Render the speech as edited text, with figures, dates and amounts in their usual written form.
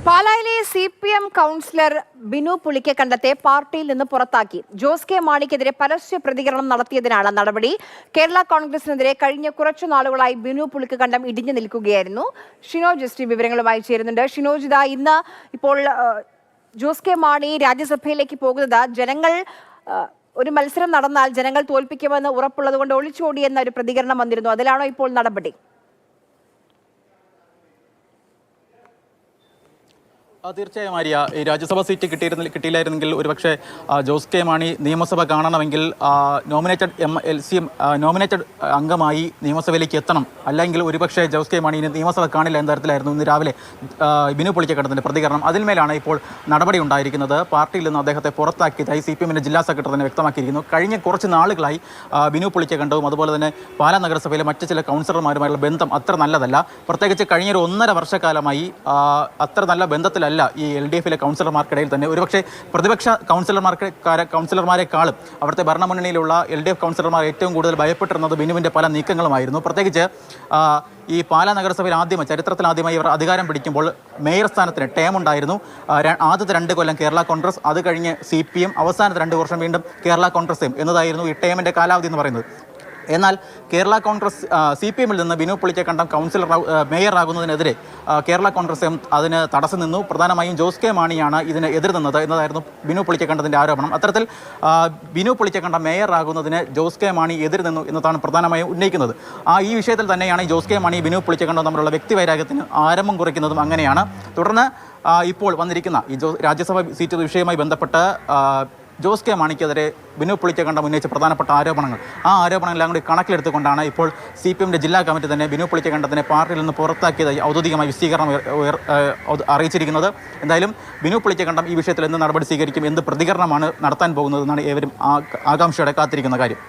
പാലായിലെ CPM councillor Binu പുളിക്കക്കണ്ടത്തെ പാർട്ടിയിൽ നിന്ന് പുറത്താക്കി. ജോസ് കെ മാണിക്കെതിരെ പരസ്യ പ്രതികരണം നടത്തിയതിനാണ് നടപടി. കേരള കോൺഗ്രസിനെതിരെ കഴിഞ്ഞ കുറച്ചു നാളുകളായി ബിനു പുളിക്കക്കണ്ടം ഇടിഞ്ഞു നിൽക്കുകയായിരുന്നു. ഷിനോജ് ജസ്റ്റി വിവരങ്ങളുമായി ചേരുന്നുണ്ട്. ഷിനോജ്, ഇന്ന് ഇപ്പോൾ ജോസ് കെ മാണി രാജ്യസഭയിലേക്ക് പോകുന്നത് ജനങ്ങൾ ഒരു മത്സരം നടന്നാൽ ജനങ്ങൾ തോൽപ്പിക്കുമെന്ന് ഉറപ്പുള്ളത് കൊണ്ട് ഒളിച്ചോടിയെന്ന ഒരു പ്രതികരണം വന്നിരുന്നു. അതിലാണോ ഇപ്പോൾ നടപടി? തീർച്ചയായും ആര്യ, ഈ രാജ്യസഭാ സീറ്റ് കിട്ടിയില്ലായിരുന്നെങ്കിൽ ഒരുപക്ഷെ ജോസ് കെ മാണി നിയമസഭ കാണണമെങ്കിൽ നോമിനേറ്റഡ് അംഗമായി നിയമസഭയിലേക്ക് എത്തണം. അല്ലെങ്കിൽ ഒരുപക്ഷെ ജോസ് കെ മാണി നിയമസഭ കാണില്ല എന്ന തരത്തിലായിരുന്നു ഇന്ന് രാവിലെ ബിനു പുളിക്കക്കണ്ടത്തിൻ്റെ പ്രതികരണം. അതിന്മേലാണ് ഇപ്പോൾ നടപടി ഉണ്ടായിരിക്കുന്നത്. പാർട്ടിയിൽ നിന്ന് അദ്ദേഹത്തെ പുറത്താക്കിയതായി CPM ജില്ലാ സെക്രട്ടറി തന്നെ വ്യക്തമാക്കിയിരിക്കുന്നു. കഴിഞ്ഞ കുറച്ച് നാളുകളായി ബിനു പുളിക്കക്കണ്ടവും അതുപോലെ തന്നെ പാലാ നഗരസഭയിലെ മറ്റ് ചില കൗൺസിലർമാരുമായുള്ള ബന്ധം അത്ര നല്ലതല്ല. പ്രത്യേകിച്ച് കഴിഞ്ഞൊരു 1.5 വർഷക്കാലമായി അത്ര നല്ല ബന്ധത്തിലല്ല ഈ LDFിലെ കൗൺസിലർമാർക്കിടയിൽ തന്നെ. ഒരുപക്ഷെ പ്രതിപക്ഷ കൗൺസിലർമാരെക്കാളും അവിടുത്തെ ഭരണമുന്നണിയിലുള്ള LDF കൗൺസിലർമാർ ഏറ്റവും കൂടുതൽ ഭയപ്പെട്ടിരുന്നത് ബിനുവിൻ്റെ പല നീക്കങ്ങളുമായിരുന്നു. പ്രത്യേകിച്ച് ഈ പാലാ നഗരസഭയിൽ ചരിത്രത്തിലാദ്യമായി ഇവർ അധികാരം പിടിക്കുമ്പോൾ മേയർ സ്ഥാനത്തിന് ടേം ഉണ്ടായിരുന്നു. ആദ്യത്തെ 2 കൊല്ലം കേരള കോൺഗ്രസ്, അത് കഴിഞ്ഞ് CPM, അവസാനത്തെ 2 വർഷം വീണ്ടും കേരള കോൺഗ്രസ് എന്നതായിരുന്നു ഈ ടേമിൻ്റെ കാലാവധി എന്ന് പറയുന്നത്. എന്നാൽ കേരള കോൺഗ്രസ് CPMൽ നിന്ന് ബിനു പുളിക്കക്കണ്ടം മേയറാകുന്നതിനെതിരെ കേരള കോൺഗ്രസ് അതിന് തടസ്സം നിന്നു. പ്രധാനമായും ജോസ് കെ മാണിയാണ് ഇതിന് എതിർ നിന്നത് എന്നതായിരുന്നു ബിനു പുളിക്കക്കണ്ടത്തിൻ്റെ ആരോപണം. അത്തരത്തിൽ ബിനു പുളിക്കക്കണ്ടം മേയറാകുന്നതിന് ജോസ് കെ മാണി എതിർ നിന്നു എന്നതാണ് പ്രധാനമായും ഉന്നയിക്കുന്നത്. ഈ വിഷയത്തിൽ തന്നെയാണ് ജോസ് കെ മാണി ബിനു പുളിക്കക്കണ്ടം തമ്മിലുള്ള വ്യക്തിവൈരാഗ്യത്തിന് ആരംഭം കുറിക്കുന്നതും അങ്ങനെയാണ്. തുടർന്ന് ഇപ്പോൾ വന്നിരിക്കുന്ന ഈ രാജ്യസഭ സീറ്റ് വിഷയവുമായി ബന്ധപ്പെട്ട് ജോസ് കെ മാണിക്കെതിരെ ബിനു പുളിക്കക്കണ്ടം ഉന്നയിച്ച പ്രധാനപ്പെട്ട ആരോപണങ്ങൾ, ആരോപണങ്ങളെല്ലാം കൂടി കണക്കിലെടുത്തുകൊണ്ടാണ് ഇപ്പോൾ CPM ജില്ലാ കമ്മിറ്റി തന്നെ ബിനു പുളിക്കക്കണ്ടത്തിനെ പാർട്ടിയിൽ നിന്ന് പുറത്താക്കിയതായി ഔദ്യോഗികമായി വിശദീകരണം അറിയിച്ചിരിക്കുന്നത്. എന്തായാലും ബിനു പുളിക്കക്കണ്ടം ഈ വിഷയത്തിൽ എന്ത് നടപടി സ്വീകരിക്കും, എന്ത് പ്രതികരണമാണ് നടത്താൻ പോകുന്നതെന്നാണ് ഏവരും ആകാംക്ഷയോടെ കാത്തിരിക്കുന്ന കാര്യം.